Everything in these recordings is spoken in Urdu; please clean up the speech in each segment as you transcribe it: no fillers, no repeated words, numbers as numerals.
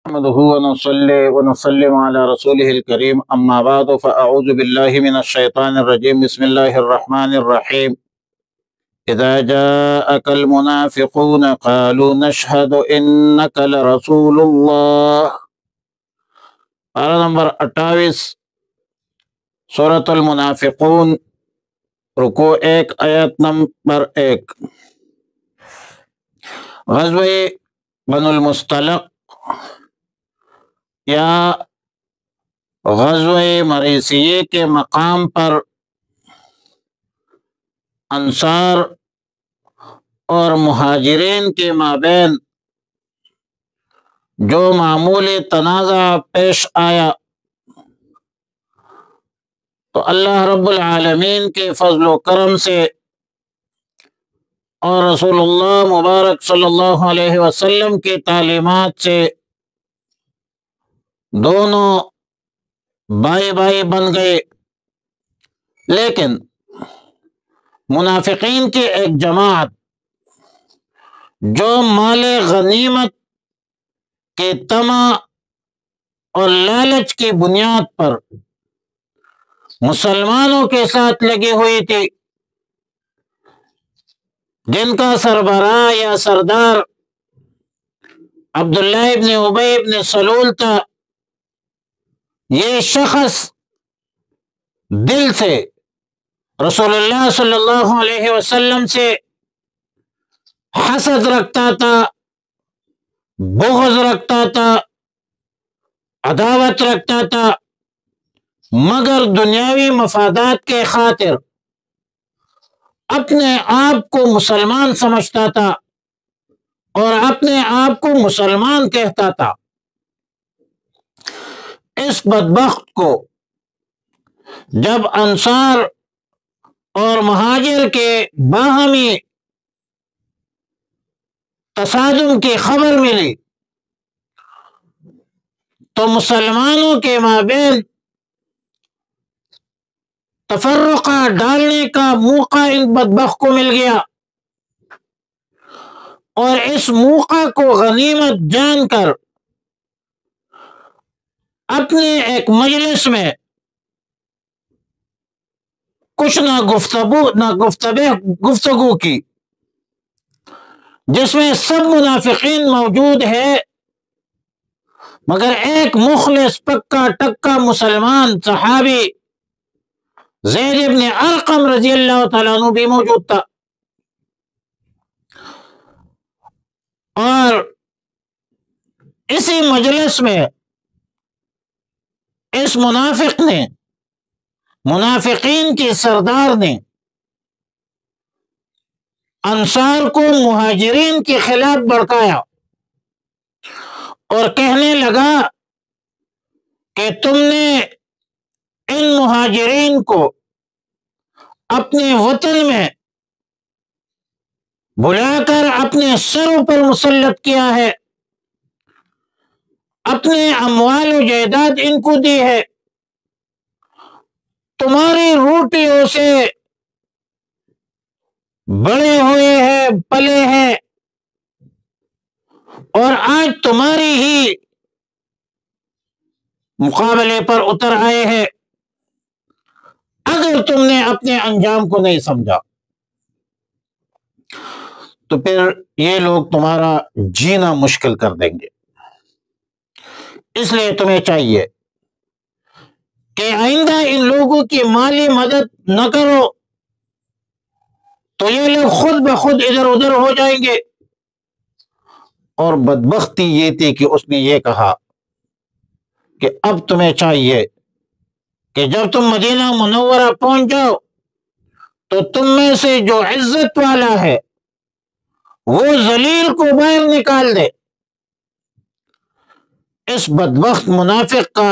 نحمده ونصلي ونسلم على رسوله الكريم اما بعد فاعوذ بالله من الشيطان الرجيم بسم الله الرحمن الرحيم اذا جاءك المنافقون قالوا نشهد انك لرسول الله پارہ نمبر 28 سورۃ المنافقون رکوع 1 آیت نمبر 1 غزوہ بنو المصطلق یا غزوہ مریسیے کے مقام پر انصار اور مہاجرین کے مابین جو معمولی تنازع پیش آیا تو اللہ رب العالمین کے فضل و کرم سے اور رسول اللہ مبارک صلی اللہ علیہ وسلم کی تعلیمات سے دونوں بھائی بھائی بن گئے، لیکن منافقین کی ایک جماعت جو مال غنیمت کے طمع اور لالچ کی بنیاد پر مسلمانوں کے ساتھ لگی ہوئی تھی، جن کا سربراہ یا سردار عبداللہ ابن ابی ابن سلول تھا، یہ شخص دل سے رسول اللہ صلی اللہ علیہ وسلم سے حسد رکھتا تھا، بغض رکھتا تھا، عداوت رکھتا تھا، مگر دنیاوی مفادات کے خاطر اپنے آپ کو مسلمان سمجھتا تھا اور اپنے آپ کو مسلمان کہتا تھا۔ اس بدبخت کو جب انصار اور مہاجر کے باہمی تصادم کی خبر ملی تو مسلمانوں کے مابین تفرقہ ڈالنے کا موقع ان بدبخت کو مل گیا، اور اس موقع کو غنیمت جان کر اپنے ایک مجلس میں کچھ نہ گفتگو کی، جس میں سب منافقین موجود ہے، مگر ایک مخلص پکا ٹکا مسلمان صحابی زید ابن ارقم رضی اللہ تعالیٰ عنہ بھی موجود تھا، اور اسی مجلس میں اس منافق نے، منافقین کے سردار نے انصار کو مہاجرین کے خلاف بھڑکایا اور کہنے لگا کہ تم نے ان مہاجرین کو اپنے وطن میں بلا کر اپنے سروں پر مسلط کیا ہے، اپنے اموال و جائیداد ان کو دی ہے، تمہاری روٹیوں سے بڑے ہوئے ہیں، پلے ہیں، اور آج تمہاری ہی مقابلے پر اتر آئے ہیں، اگر تم نے اپنے انجام کو نہیں سمجھا تو پھر یہ لوگ تمہارا جینا مشکل کر دیں گے۔ اس لیے تمہیں چاہیے کہ آئندہ ان لوگوں کی مالی مدد نہ کرو تو یہ لوگ خود بخود ادھر ادھر ہو جائیں گے۔ اور بدبختی یہ تھی کہ اس نے یہ کہا کہ اب تمہیں چاہیے کہ جب تم مدینہ منورہ پہنچ جاؤ تو تم میں سے جو عزت والا ہے وہ ذلیل کو باہر نکال دے۔ اس بدبخت منافق کا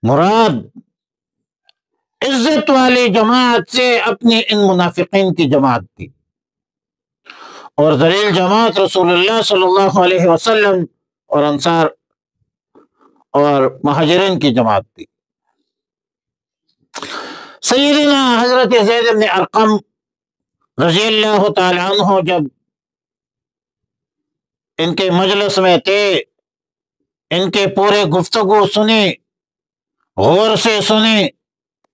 مراد عزت والی جماعت سے اپنی ان منافقین کی جماعت تھی، اور ذلیل جماعت رسول اللہ صلی اللہ علیہ وسلم اور انصار اور مہاجرین کی جماعت تھی۔ سیدنا حضرت زید بن ارقم رضی اللہ تعالی عنہ جب ان کے مجلس میں تھے، ان کے پورے گفتگو سنی، غور سے سنی،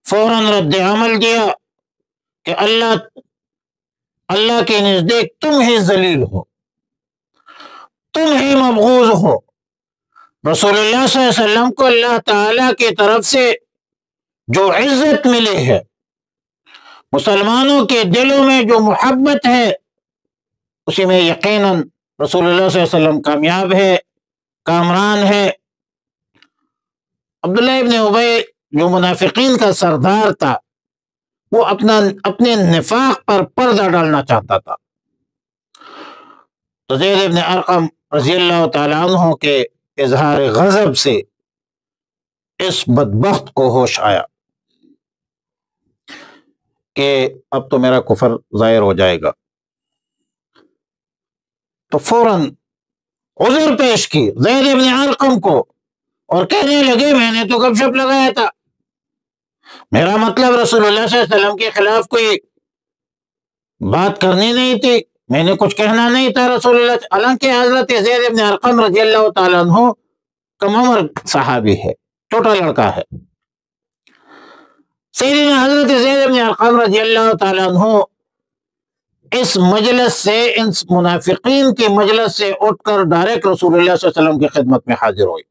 فوراً رد عمل دیا کہ اللہ کے نزدیک تم ہی ذلیل ہو، تم ہی مبغوض ہو۔ رسول اللہ صلی اللہ علیہ وسلم کو اللہ تعالی کی طرف سے جو عزت ملی ہے، مسلمانوں کے دلوں میں جو محبت ہے، اسی میں یقیناً رسول اللہ صلی اللہ علیہ وسلم کامیاب ہے، کامران ہے۔ عبداللہ ابن ابی جو منافقین کا سردار تھا، وہ اپنے نفاق پر پردہ ڈالنا چاہتا تھا، تو زید ابن ارقم رضی اللہ تعالیٰ عنہ کے اظہار غضب سے اس بدبخت کو ہوش آیا کہ اب تو میرا کفر ظاہر ہو جائے گا، تو فوراً عذر پیش کی زید ابن ارقم کو اور کہنے لگے میں نے تو گپ شپ لگایا تھا، میرا مطلب رسول اللہ صلی اللہ علیہ وسلم کے خلاف کوئی بات کرنی نہیں تھی، میں نے کچھ کہنا نہیں تھا رسول اللہ، حالانکہ حضرت زید ابن ارقم رضی اللہ تعالیٰ عنہ کم عمر صحابی ہے، چھوٹا لڑکا ہے۔ سیدنا حضرت زید ابن ارقم رضی اللہ تعالیٰ عنہ اس مجلس سے، ان منافقین کی مجلس سے اٹھ کر ڈائریکٹ رسول اللہ صلی اللہ علیہ وسلم کی خدمت میں حاضر ہوئی،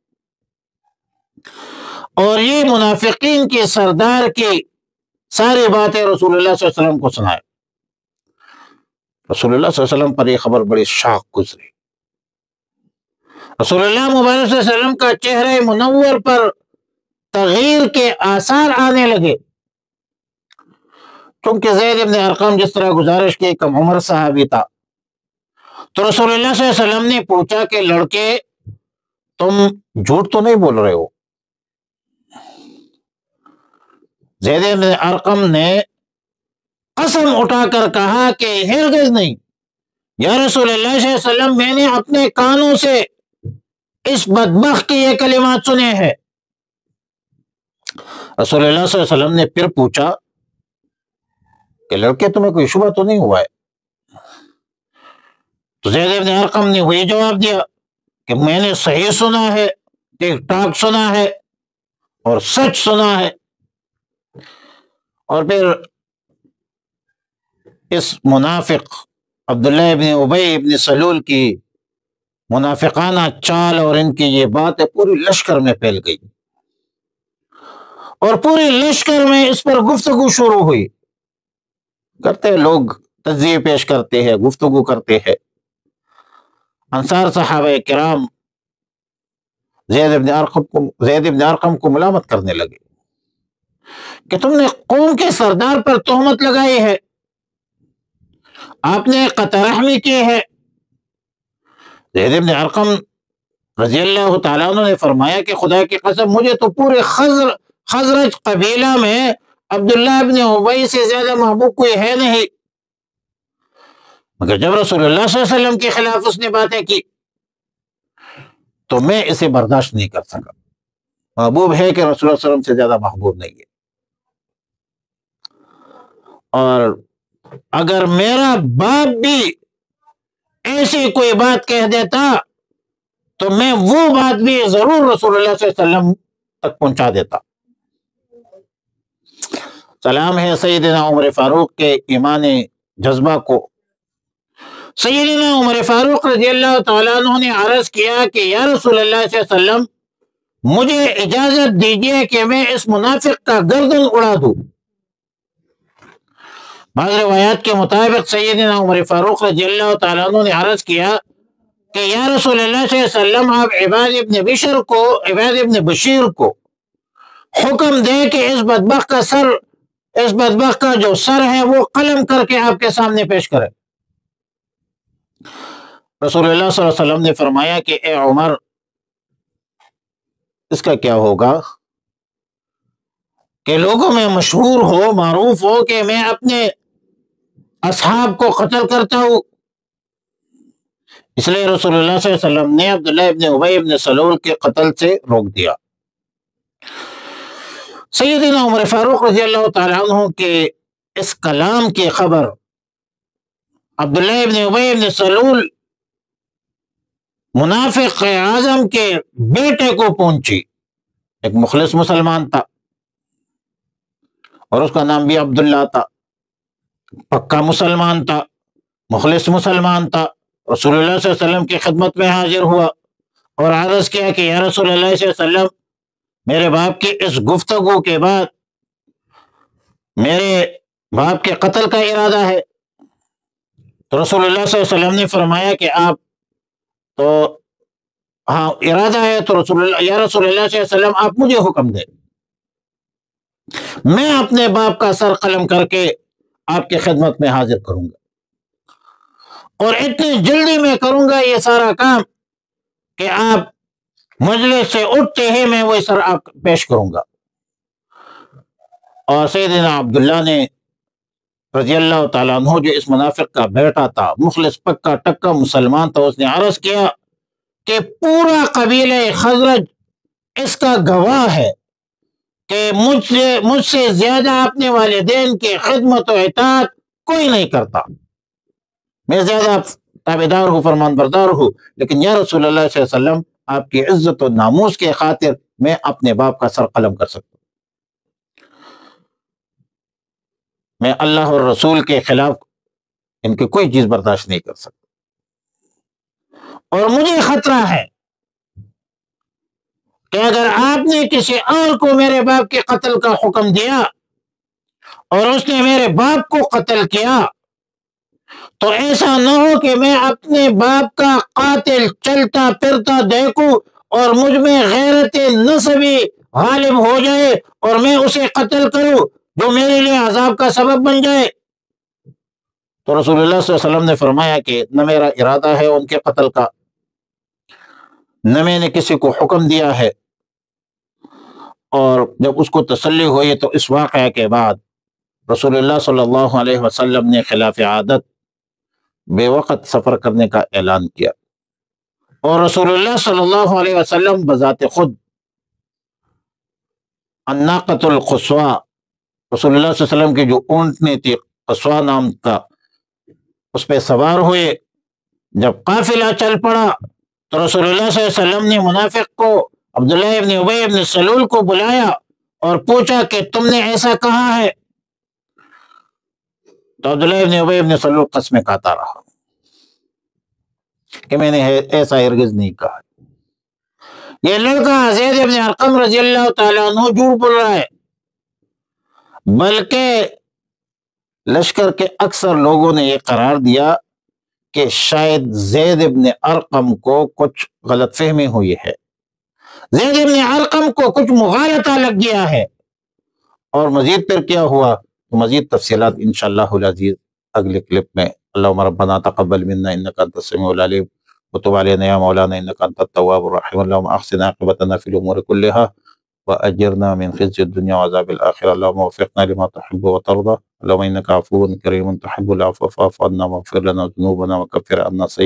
اور یہ منافقین کے سردار کی ساری باتیں رسول اللہ صلی اللہ علیہ وسلم کو سنائے۔ رسول اللہ صلی اللہ علیہ وسلم پر یہ خبر بڑی شاق گزری، رسول اللہ مبارک صلی اللہ علیہ وسلم کا چہرہ منور پر تغییر کے آثار آنے لگے، کیونکہ زید ابن ارقم جس طرح گزارش کی کم عمر صحابی تھا، تو رسول اللہ صلی اللہ علیہ وسلم نے پوچھا کہ لڑکے تم جھوٹ تو نہیں بول رہے ہو؟ زید ابن ارقم نے قسم اٹھا کر کہا کہ ہرگز نہیں یا رسول اللہ صلی اللہ علیہ وسلم، میں نے اپنے کانوں سے اس بدبخت کے یہ کلمات سنے ہیں۔ رسول اللہ صلی اللہ علیہ وسلم نے پھر پوچھا کہ لڑکے تمہیں کوئی شبہ تو نہیں ہوا ہے؟ تو زید ابن ارقم نے وہی جواب دیا کہ میں نے صحیح سنا ہے، ٹھیک ٹھاک سنا ہے اور سچ سنا ہے۔ اور پھر اس منافق عبداللہ ابن ابی ابن سلول کی منافقانہ چال اور ان کی یہ باتیں پوری لشکر میں پھیل گئی، اور پوری لشکر میں اس پر گفتگو شروع ہوئی، کرتے لوگ تجزیے پیش کرتے ہیں، گفتگو کرتے ہیں۔ انصار صحابہ کرام زید ابن ارقم کو ملامت کرنے لگے کہ تم نے قوم کے سردار پر تہمت لگائی ہے، آپ نے قطع رحمی کی ہے۔ زید ابن ارقم رضی اللہ تعالیٰ عنہ نے فرمایا کہ خدا کی قسم مجھے تو پورے خزرج قبیلہ میں عبداللہ ابن ابی سے زیادہ محبوب کوئی ہے نہیں، مگر جب رسول اللہ صلی اللہ علیہ وسلم کے خلاف اس نے باتیں کی تو میں اسے برداشت نہیں کر سکا۔ محبوب ہے کہ رسول اللہ صلی اللہ علیہ وسلم سے زیادہ محبوب نہیں ہے، اور اگر میرا باپ بھی ایسی کوئی بات کہہ دیتا تو میں وہ بات بھی ضرور رسول اللہ صلی اللہ علیہ وسلم تک پہنچا دیتا۔ سلام ہے سیدنا عمر فاروق کے ایمانی جذبہ کو۔ سیدنا عمر فاروق رضی اللہ تعالیٰ عنہ نے عرض کیا کہ یا رسول اللہ صلی اللہ علیہ وسلم، مجھے اجازت دیجیے کہ میں اس منافق کا گردن اڑا دوں۔ بعض روایات کے مطابق سیدنا عمر فاروق رضی اللہ تعالیٰ عنہ نے عرض کیا کہ یا رسول اللہ صلی اللہ علیہ وسلم، آپ عباد ابن بشیر کو حکم دیں کہ اس بدبخت کا جو سر ہے وہ قلم کر کے آپ کے سامنے پیش کرے۔ رسول اللہ صلی اللہ علیہ وسلم نے فرمایا کہ اے عمر، اس کا کیا ہوگا کہ لوگوں میں مشہور ہو، معروف ہو کہ میں اپنے اصحاب کو قتل کرتا ہوں۔ اس لیے رسول اللہ صلی اللہ علیہ وسلم نے عبداللہ ابن ابی ابن سلول کے قتل سے روک دیا۔ سیدنا عمر فاروق رضی اللہ تعالیٰ عنہ کے اس کلام کی خبر عبداللہ ابن ابی ابن سلول منافق اعظم کے بیٹے کو پہنچی. ایک مخلص مسلمان تھا اور اس کا نام بھی عبداللہ تھا. پکا مسلمان تھا، مخلص مسلمان تھا. رسول اللہ صلی اللہ علیہ وسلم کی خدمت میں حاضر ہوا اور عرض کیا کہ یا رسول اللہ صلی اللہ علیہ وسلم، میرے باپ کی اس گفتگو کے بعد میرے باپ کے قتل کا ارادہ ہے. تو رسول اللہ صلی اللہ علیہ وسلم نے فرمایا کہ آپ تو ہاں ارادہ ہے تو یا رسول اللہ صلی اللہ علیہ وسلم آپ مجھے حکم دیں، میں اپنے باپ کا سر قلم کر کے آپ کی خدمت میں حاضر کروں گا، اور اتنی جلدی میں کروں گا یہ سارا کام کہ آپ مجلس سے اٹھتے ہی میں وہ سر آپ پیش کروں گا. اور سیدنا عبداللہ نے رضی اللہ تعالیٰ عنہ، جو اس منافق کا بیٹا تھا، مخلص پکا ٹکا مسلمان تھا، اس نے عرض کیا کہ پورا قبیلہ خزرج اس کا گواہ ہے کہ مجھ سے زیادہ اپنے والدین کی خدمت و اطاعت کوئی نہیں کرتا. میں زیادہ تابعدار ہوں، فرمان بردار ہوں، لیکن یا رسول اللہ صلی اللہ علیہ وسلم آپ کی عزت و ناموس کے خاطر میں اپنے باپ کا سر قلم کر سکتا ہوں. میں اللہ اور رسول کے خلاف ان کی کوئی چیز برداشت نہیں کر سکتا. اور مجھے خطرہ ہے کہ اگر آپ نے کسی اور کو میرے باپ کے قتل کا حکم دیا اور اس نے میرے باپ کو قتل کیا تو ایسا نہ ہو کہ میں اپنے باپ کا قاتل چلتا پھرتا دیکھوں اور مجھ میں غیرت نسبی غالب ہو جائے اور میں اسے قتل کروں جو میرے لیے عذاب کا سبب بن جائے. تو رسول اللہ صلی اللہ علیہ وسلم نے فرمایا کہ نہ میرا ارادہ ہے ان کے قتل کا، نہ میں نے کسی کو حکم دیا ہے. اور جب اس کو تسلی ہوئی تو اس واقعہ کے بعد رسول اللہ صلی اللہ علیہ وسلم نے خلاف عادت بے وقت سفر کرنے کا اعلان کیا، اور رسول اللہ صلی اللہ علیہ وسلم بذات خود الناقۃ القصویٰ، رسول اللہ صلی اللہ علیہ وسلم کی جو اونٹنی تھی قصویٰ نام کا، اس پہ سوار ہوئے. جب قافلہ چل پڑا تو رسول اللہ صلی اللہ علیہ وسلم نے منافق کو عبداللہ ابن ابی ابن سلول کو بلایا اور پوچھا کہ تم نے ایسا کہا ہے؟ تو عبداللہ ابن ابی ابن سلول قسمیں کھاتا رہا کہ میں نے ایسا ہرگز نہیں کہا. یہ لڑکا زید ابن ارقم رضی اللہ تعالیٰ عنہ جھوٹ بول رہا ہے، بلکہ لشکر کے اکثر لوگوں نے یہ قرار دیا کہ شاید زید ابن ارقم کو کچھ غلط فہمی ہوئی ہے، زید ابن ارقم کو کچھ مغالطہ لگ گیا ہے. اور مزید پھر کیا ہوا تو مزید تفصیلات انشاءاللہ العزیز اگلے کلپ میں. اللہم ربنا تقبل منا انک انت السمیع العلیم وتب علینا یا مولانا انک انت التواب الرحیم. اللہم احسن عاقبتنا فی الامور کلها واجرنا من خزي الدنيا وعذاب الآخرة. اللهم وفقنا لما تحب وترضى. اللهم انك عفو كريم تحب العفو فاعف عنا واغفر لنا ذنوبنا وكفر عنا سيئاتنا